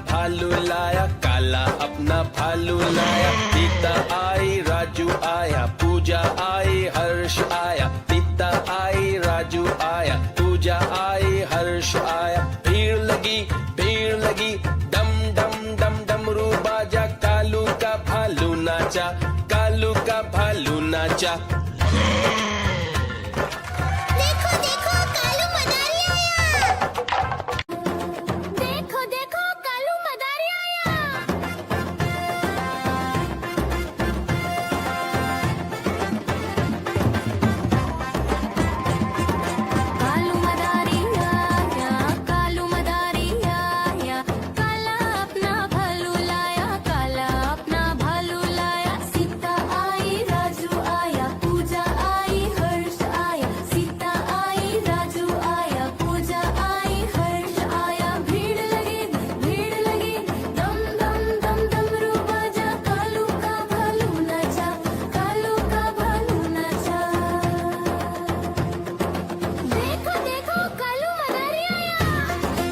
भालू लाया, काला अपना भालू लाया। सीता आई, राजू आया, पूजा आई, हर्ष आया। सीता आई, राजू आया, पूजा आई, हर्ष आया। भीड़ लगी, डम डम डम डमरू बाजा। कालू का भालू नाचा, कालू का भालू नाचा। देखो देखो कालू मदारी आया। देखो देखो कालू मदारी आया। कालू मदारी आया, कालू मदारी आया। काला अपना भालू लाया, काला अपना भालू लाया। सीता आई, राजू आया, पूजा आई, हर्ष आया। सीता आई, राजू आया, पूजा आई, हर्ष आया। भीड़ लगी, दम दम दम डमरू बाजा। कालू का भालू नाचा, कालू का भालू नाचा। देखो देखो कालू मदारी आया।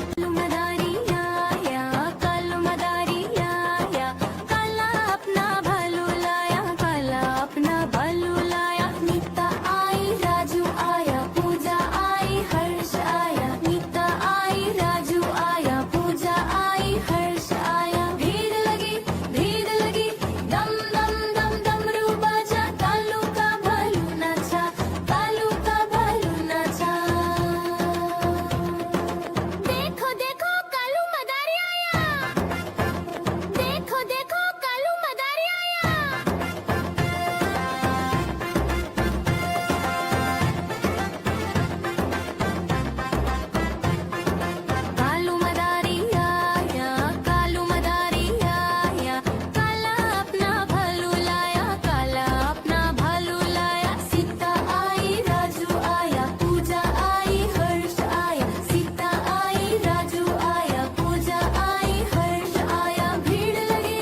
कालू मदारी आया, कालू मदारी आया। काला अपना भालू लाया, काला अपना भालू लाया। नीता आई, राजू आया, पूजा आई, हर्ष आया। नीता आई, राजू आया, पूजा आई, हर्ष आया। भीड़ लगी, दम दम दम डमरू बाजा। कालू का भालू नाचा, कालू का भालू नाचा। देखो देखो कालू मदारी आया। देखो देखो कालू मदारी आया। कालू मदारी आया, कालू मदारी आया। काला अपना भालू लाया, काला अपना भालू लाया। सीता आई, राजू आया, पूजा आई, हर्ष आया। सीता आई, राजू आया, पूजा आई, हर्ष आया। भीड़ लगी,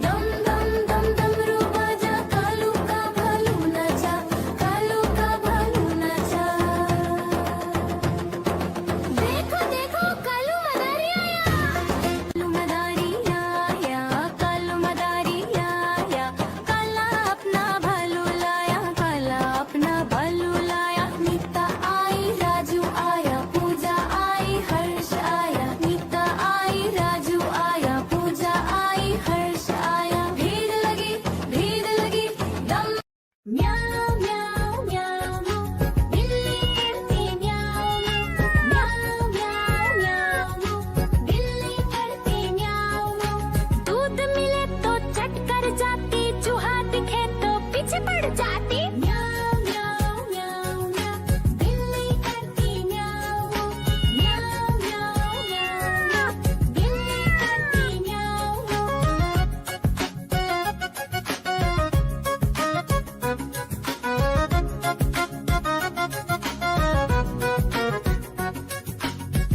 दम दम दम डमरू बाजा। कालू का भालू नाचा, कालू का भालू नाचा। देखो देखो कालू मदारी आया। कालू मदारी आया, कालू मदारी आया। काला अपना भालू लाया, काला अपना भालू लाया। नीता आई, राजू आया, पूजा आई, हर्ष आया। नीता आई, राजू आया, पूजा आई, हर्ष आया। भीड़ लगी, दम म्याऊ म्याऊ म्याऊ। बिल्ली करती म्याऊ म्याऊ म्याऊ म्याऊ। बिल्ली करती म्याऊ। दूध मिले तो चट कर जाती, चूहा दिखे तो पीछे पड़ जाती। म्याऊ म्याऊ म्याऊ म्याऊ। बिल्ली करती म्याऊ म्याऊ म्याऊ म्याऊ। बिल्ली करती म्याऊ।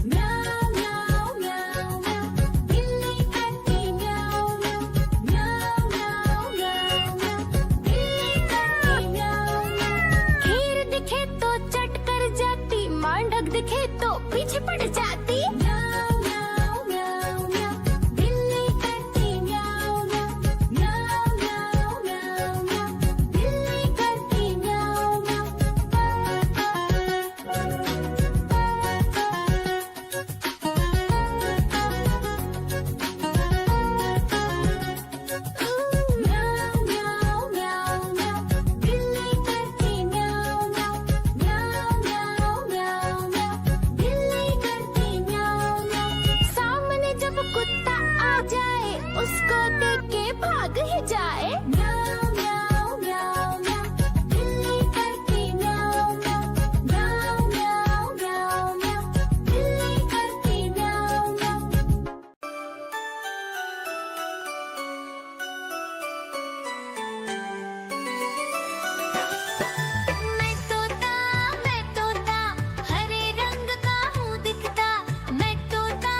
म्याऊ म्याऊ म्याऊ म्याऊ। बिल्ली करती म्याऊ म्याऊ म्याऊ म्याऊ म्याऊ। बिल्ली करती म्याऊ म्याऊ। खीर दिखे तो चट कर जाती, मांडक दिखे तो पीछे पड़ जाती। म्याऊ म्याऊ म्याऊ म्याऊ। बिल्ली करती म्याऊ म्याऊ म्याऊ म्याऊ म्याऊ म्याऊ। बिल्ली करती म्याऊ म्याऊ म्याऊ म्याऊ म्याऊ। बिल्ली करती म्याऊ म्याऊ म्याऊ म्याऊ म्याऊ म्याऊ। बिल्ली करती म्याऊ म्याऊ। सामने जब कुत्ता आ जाए, उसको देख के भाग ही जाए। म्याऊ म्याऊ म्याऊ म्याऊ। बिल्ली करती म्याऊ म्याऊ म्याऊ म्याऊ म्याऊ म्याऊ। बिल्ली करती म्याऊ म्याऊ। मैं तोता हरे रंग का हूँ दिखता। मैं तोता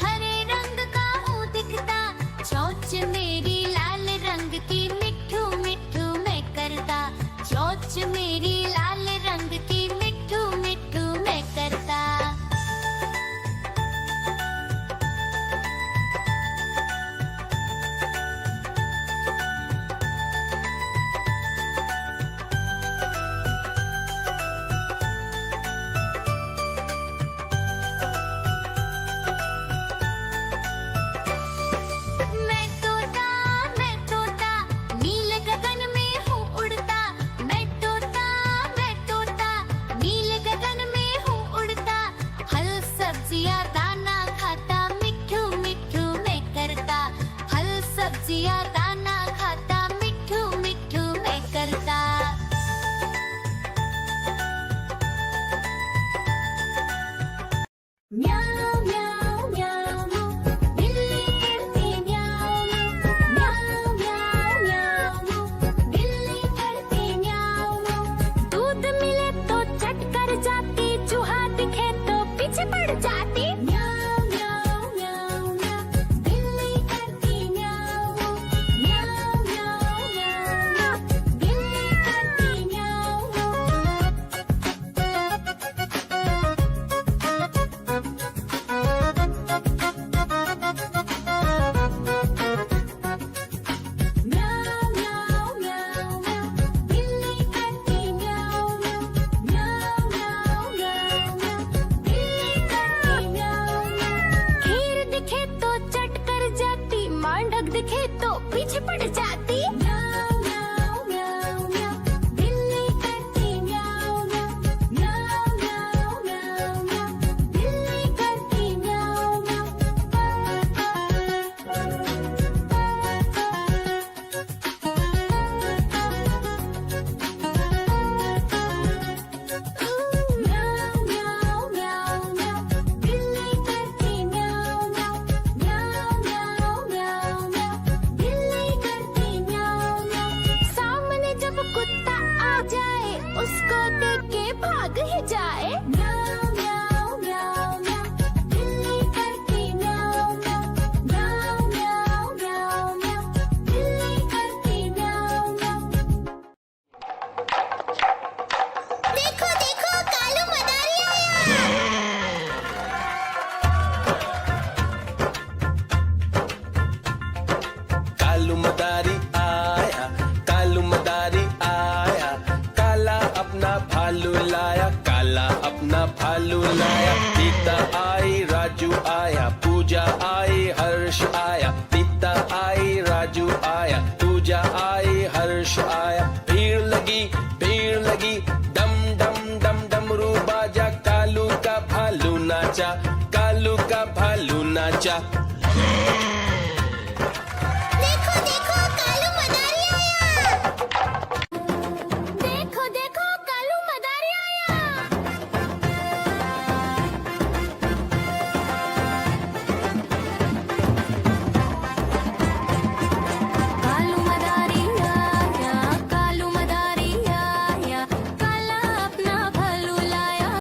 हरे रंग का हूँ दिखता। चोंच मेरी लाल चिया दाना खाता मिठू मिठू मैं करता म्याऊ म्याऊ म्याऊ बिल्ली करती म्याऊ म्याऊ म्याऊ म्याऊ बिल्ली करती म्याऊ दूध मिले तो चट कर जाती चूहा दिखे तो पीछे पड़ जाती म्याऊ म्याऊ म्याऊ म्याऊ बिल्ली करती म्याऊ म्याऊ म्याऊ म्याऊ बिल्ली करती म्याऊ म्याऊ म्याऊ म्याऊ बिल्ली करती म्याऊ म्याऊ म्याऊ म्याऊ म्याऊ बिल्ली करती म्याऊ खीर दिखे तो चट कर जाती मांडक दिखे तो पीछे पड़ जाती म्याऊ म्याऊ म्याऊ म्याऊ बिल्ली करती म्याऊ म्याऊ म्याऊ म्याऊ म्याऊ बिल्ली करती म्याऊ म्याऊ म्याऊ म्याऊ म्याऊ बिल्ली करती म्याऊ म्याऊ म्याऊ म्याऊ म्याऊ बिल्ली करती म्याऊ सामने जब कुत्ता आ जाए उसको देख के भाग ही जाए म्याऊ म्याऊ म्याऊ म्याऊ बिल्ली करती म्याऊ म्याऊ म्याऊ म्याऊ म्याऊ बिल्ली करती म्याऊ देखो देखो कालू मदारी आया कालू मदारी आया, कालू मदारी आया, काला अपना भालू लाया, काला अपना भालू लाया। सीता आई, राजू आया, पूजा आई, हर्ष आया। सीता आई, राजू आया, पूजा आई, हर्ष आया। भीड़ लगी, डम डम डम डमरू बाजा, कालू का भालू नाचा, कालू का भालू नाचा।